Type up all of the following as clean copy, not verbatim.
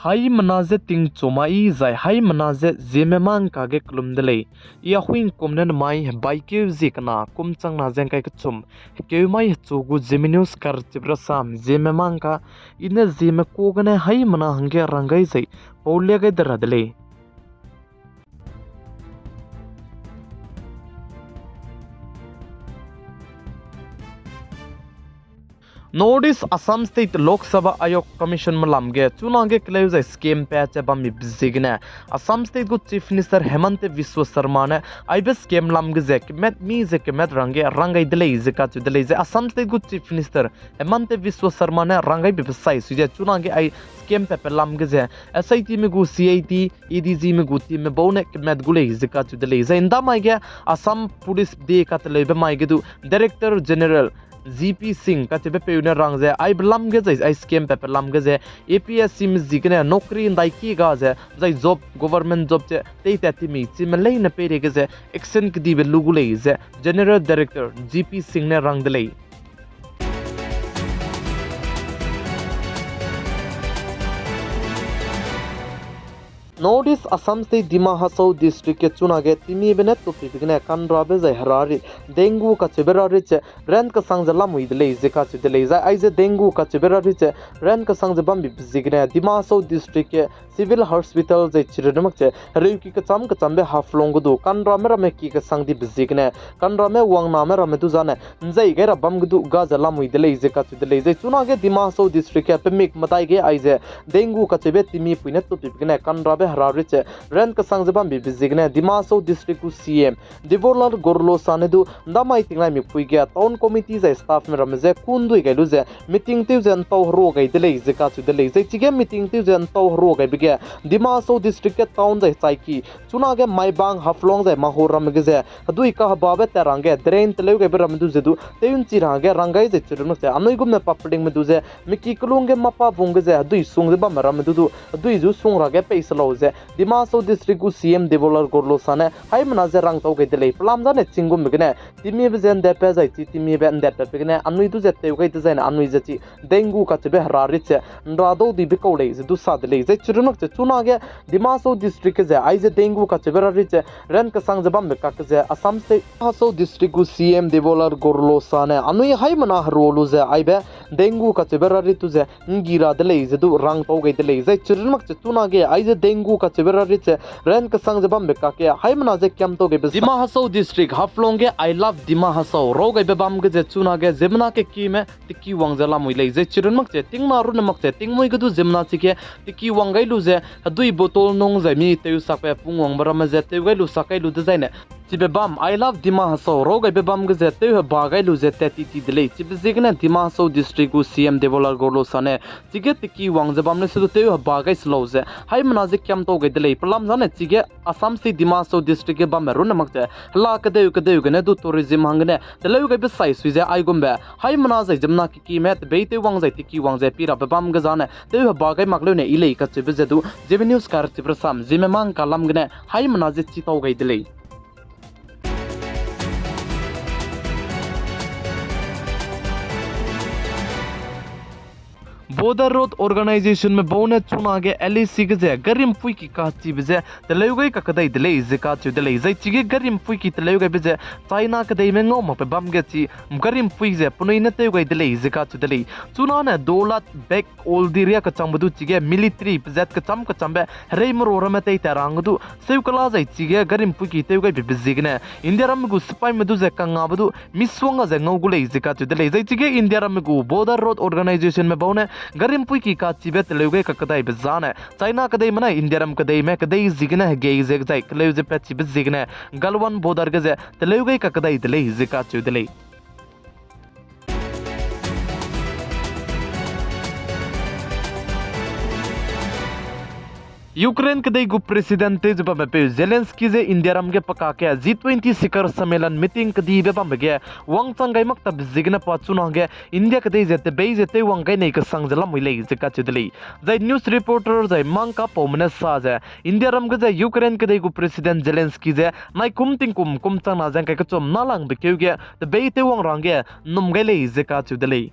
Hai manaze ting chomai zai hai manaze zememang kage klumdele ia huing komnen mai baike zikna kumchang na jeng kai kchum keumai chugu zeminus kar chibrasam zememang ka ine zeme kogane hai mana hange rangai zai paulia ga daradle Notice Assam State Lok Sabha Ayok Commission malamge chunange kleuza scheme patch bami bizigne Assam State go Chief Minister Hemant Biswa Sarma ne aibe scheme lamge ze kemet mi ze kemet rangai dele ze ka dele ze Assam State go Chief Minister Hemant Biswa Sarma ne rangai bibsai suje chunange ai scheme pe lamge ze SIT me go CIT EDG me go team me bone kemet gule ze ka dele ze inda mai ge Assam Police de ka lebe mai ge du Director General GP Singh ka tebe peune rangze ai blam ge jai ai scam paper lam ge je APSC mi zikne nokri ndai ki ga je jai job government job che tei tati mi chim lei na pere ge je action ki dibe lugulei je General Director GP Singh ne rang delei Notice Assam State Dima Hasao district ke chunage timi bene to pibgne kanra be jai harari dengue ka cheberari che ren ka sangja lamui dele je ka chidele jai ai je dengue ka cheberari che ren ka sangja bam bizigne Dima Hasao district ke civil hospital jai chirnamak che reuki ka chambe haflong du kanra mera me ki ka sangdi bizigne kanra me wang na mera me du jane jai gera bam du ga ja lamui dele je ka chidele jai chunage Dima Hasao district ke pemik matai ge ai je dengue ka chebe timi puine to pibgne kanra Harariche ren ka sangjabam bizigne Dima Hasao district ku CM Devolar Gorlo Sanedu ndamai tinglai mi puigya town committee za staff me ramze kundui gailu je meeting tiu jan taw ro gai dele je ka chu dele je chige meeting tiu jan taw ro gai bige Dima Hasao district ke town za chaiki chuna ge maibang haflong za mahor ram ge je dui ka babe tarange drain tele ge ram du je du teun chi range rangai je chirno se anoi gum me papding me du je miki kulunge mapa bung ge je dui sung je bam ram du dui ju sung ra ge peislo Dima Hasao district ku CM Devolar Gorlo Sane hai manaze rang tau ge dele plam jane chingum begne timi be jen de pe jai chi timi be de pe begne anui du je te ge de jane anui je chi dengue ka chebe harari che ndado di be ko le je du sa dele je chirunok che chuna ge Dima Hasao district ke je ai je dengue ka chebe harari che ren ka sang jabam be ka ke je Assam State Hasao district ku CM Devolar Gorlo Sane anui hai mana rolu je ai be dengue ka chebe harari tu je ngira dele je du rang tau ge dele je chirunok che chuna ge ai je dengue ka cheberari che ren ka sang jabam be ka ke hai mana je kyam to ge Dima Hasao district haflong ge I love Dima Hasao ro ge be bam ge je chuna ge zemna ke ki me tiki wang jala moi le je chirun mak che ting ma ru na mak che ting moi ge du zemna chi ke tiki wang gai lu je dui botol nong je mi teu sak pe pung wang bara ma je teu gai lu sakai lu de zaine chibe bam I love Dima Hasao ro ge be bam ge je teu ba gai lu je te ti ti de le chibe zigne Dima Hasao district ku CM Devolar Gorlo Sane chige tiki wang je bam ne se teu ba gai slow je hai mana je kyam to ge dele plam jane chige Assam State Dima Hasao district ke bam ru na mak che la ka deu ne du tourism hangne dele ge be sai sui je ai gombe hai mana je jamna ki met be te wang jai tiki wang je pira be bam ge jane teu ba gai mak le ne ile ka chibe je du Zeme news kar chiprasam Zeme mang kalam gne hai mana je chi to ge dele Border Road Organization में बहुने चुना गे LAC के जे गरिम पुई की काची बजे तलेउ गई का कदई दले जे का छु दले जे चिगे गरिम पुई की तलेउ गई बजे चाइना कदई में ngom पे बम गे ची गरिम पुई जे पुनई न तेउ गई दले जे का छु दले चुना ने दौलत बैक ओल दिरिया का चंबदु चिगे मिलिट्री बजेत का चंबे रेम रो रमते तारांगदु सेउ कला जे चिगे गरिम पुई की तेउ गई बिजिगने इंडिया रम गु स्पाई में दु जे कंगाबदु मिसवंगा जे ngogule जे का छु दले जे चिगे इंडिया रम गु Border Road Organization में बहुने गरिम पुई की का चिबे तलेउगे का कदाई बजाने चाइना कदई मना इंडियरम कदई में कदई जिगने है गे जे जाई कलेउ जे पे चिबे जिगने गलवन बोदर गजे तलेउगे का कदाई दले जिका छु दले यूक्रेन के देगु प्रेसिडेंट जब पे जेलेंस्की जे इंडिया रम के पका के G20 शिखर सम्मेलन मीटिंग कदी बे बम गे वंग चंगाई मक तब जिगना पाचुना गे इंडिया के दे जेते बे जेते वंग गे नै के संगजला मुइले जका चदली जै न्यूज रिपोर्टर जै मंग का पोमने सा जे इंडिया रम के जे यूक्रेन के देगु प्रेसिडेंट जेलेंस्की जे नाइ कुमतिंग कुम चंगना जंग के चोम नालांग बे केगे त बे ते वंग रंगे नुम गे ले जका चदली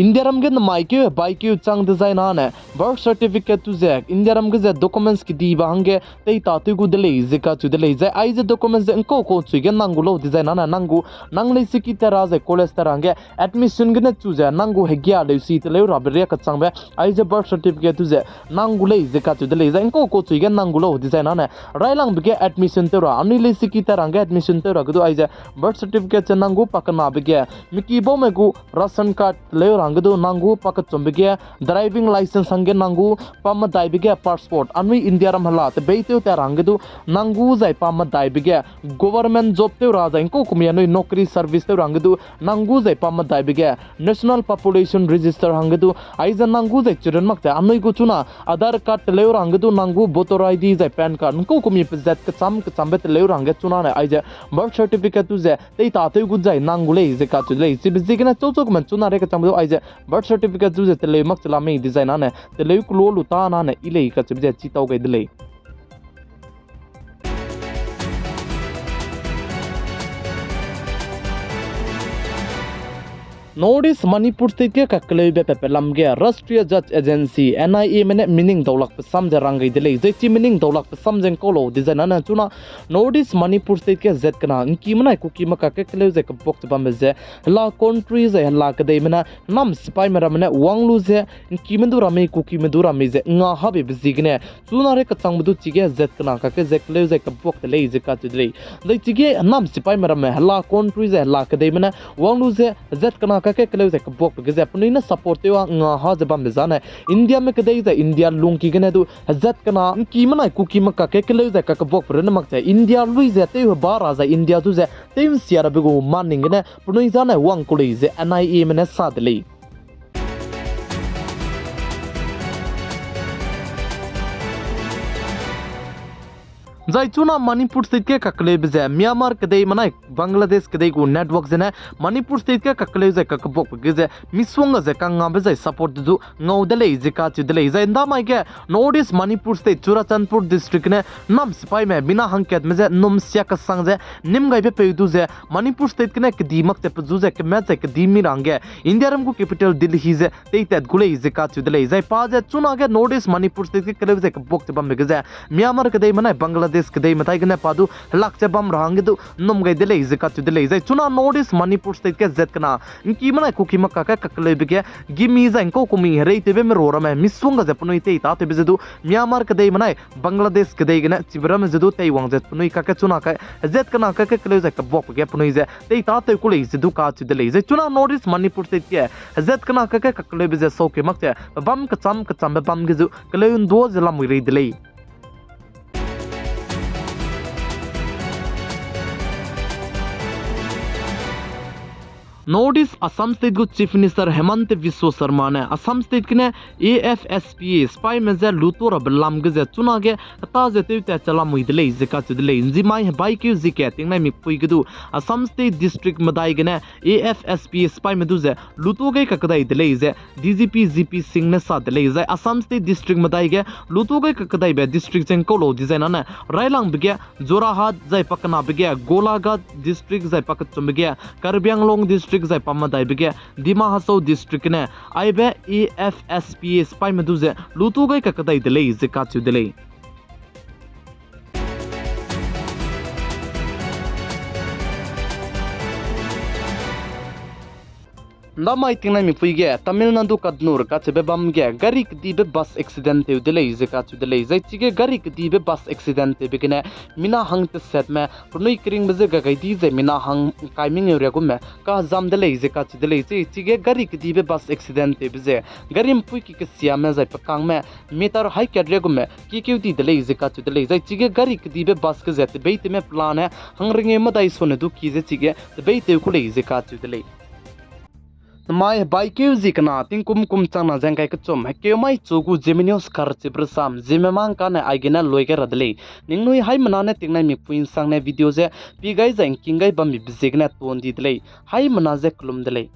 India ram gen mai ke bai ke chang design ane birth certificate tu je India ram ge documents ki di ba hange tei ta tu gu de le je ka tu de le je ai je documents ko ko chu gen nangu lo design ana nangu nang le si ki tara je college tara hange admission gen chu je nangu he gya le si te le ra be ka chang be ai je birth certificate tu je nangu le je ka tu de le je ko ko chu gen nangu lo design ana rai lang be admission te ra ani le si ki tara hange admission te ra gu ai je birth certificate nangu pakana be ge miki bo me gu ration card le rang gu nangu pakat chom be ge driving license hange nangu pam dai be ge passport anwi India ram hala te be te rang gu nangu jai pam dai be ge government job te ra jai ko kumya noi nokri service te rang gu nangu jai pam dai be ge national population register hang gu ai ja nangu jai children mak te anoi gu chuna Aadhaar card le rang gu nangu voter ID jai pan card ko kumi pe zat ka cham be te le rang ge chuna na ai ja birth certificate tu je tei ta te gu jai nangu le je ka tu le si bi ge na chok man chuna re ka cham do ai ja birth certificate tu je te le mak chla me design ane te le ku lo lu ta na ne ile ka chib je chi tau ge de le Notice Manipur State ke kakle be pepelam ge Rashtriya Judge Agency NIA mene meaning dolak pe samje rangai dele zechi meaning dolak pe samjen kolo design ana chuna notice Manipur State ke zet kana inki mana ku ki maka ke kle ze kapok ba meze la country ze la ka de mena nam spy mera mena wanglu ze inki mendu rame ku ki mendu rame ze nga habe bizigne chuna re ka changbu chige zet kana ka ke ze kle ze kapok dele ze ka chudle de chige nam spy mera me la country ze la ka de mena wanglu ze zet kana ka ke kle ze kapok ge ze apni na support te wa nga ha ze bam zana India me ke de ze India lung ki gene du zet kana inki mana ku ki maka ke kle ze ka kapok re na mak ze India lui ze te ba ra za India tu ze te siara be go manning ne puni zana wang ko le ze NIA me ne sa de le Zai chuna Manipur State ke kakle bize Myanmar kadai manai Bangladesh kadai go network zena Manipur State ke kakle ze kakbok gize miswanga ze kanga bize support du ngaudale ze ka chudale ze nda mai ke notice Manipur State Churachandpur district ne nam sipai me bina hanket me ze num sya ka sang ze nim gai be peidu ze Manipur State ke ne kdimak te pzu ze ke me ze kdimi range India ram ko capital Delhi ze te tet gule ze ka chudale ze pa ze chuna ke notice Manipur State ke kle ze kabok te bam gize Myanmar kadai manai Bangladesh kadai matai gane padu lakcha bam range du num gai dele ze ka chudale ze chuna notice Manipur State ke zet kana inki mana ku ki makka ka kakle bige gimi za inko kumi rei tebe me rora me miswanga ze punoi te ta tebe zedu Myanmar kadai manai Bangladesh kadai gane chibram zedu te wang zet punoi ka ka chuna ka zet kana ka ka kle ze ka bok ge punoi ze te ta te kule zedu ka chudale ze chuna notice Manipur State ke zet kana ka ka kakle bize so ke makche bam ka cham bam ge zu kle un do ze lam rei dele Notice Assam State go Chief Minister Hemant Biswa Sharma ne Assam State kine AFSPA spy measure lutora belam ge chuna ge ta je te ta chala muidle ze ka chudle inji mai bai ki zike ting nai mi pui ge du Assam State district madai ge ne AFSPA spy medu ze luto ge ka kadai dele ze DGP GP Singh ne sa dele ze Assam State district madai ge luto ge ka kadai be district chen ko lo design na railang be ge Jorahat jai pakna be ge Golagat district jai pakat chum be ge Karbianglong district zai pamadai bege Dima Hasao district ne aibe AFSPA spy meduze lutu gai kakadai dele ze ka chu dele Ndamai tingnai mi puige Tamil Nadu Kadnur ka chebe bam ge gari kdi be bus accident te dele ze ka chu dele zai chige gari kdi be bus accident te begene mina hang te set me purnoi kring beze ga gai di ze mina hang timing area gu me ka jam dele ze ka chu dele chige gari kdi be bus accident te beze gari mpui ki sia me zai pakang me meter high cadre gu me ki di dele ze ka chu dele zai chige gari kdi be bus ke zate be te me plan hai hang ringe ma dai sone du ki ze chige be te ku le ze ka chu dele mai bai ke zikna ting kum chana jang kai kchom ke mai chogu geminios khar chibrasam jememang ka ne aigena loige radle ningnui hai manane tingnai mi puin sang ne video je pi gai jang kingai bam bi bizegna ton di dle hai manaje klum dle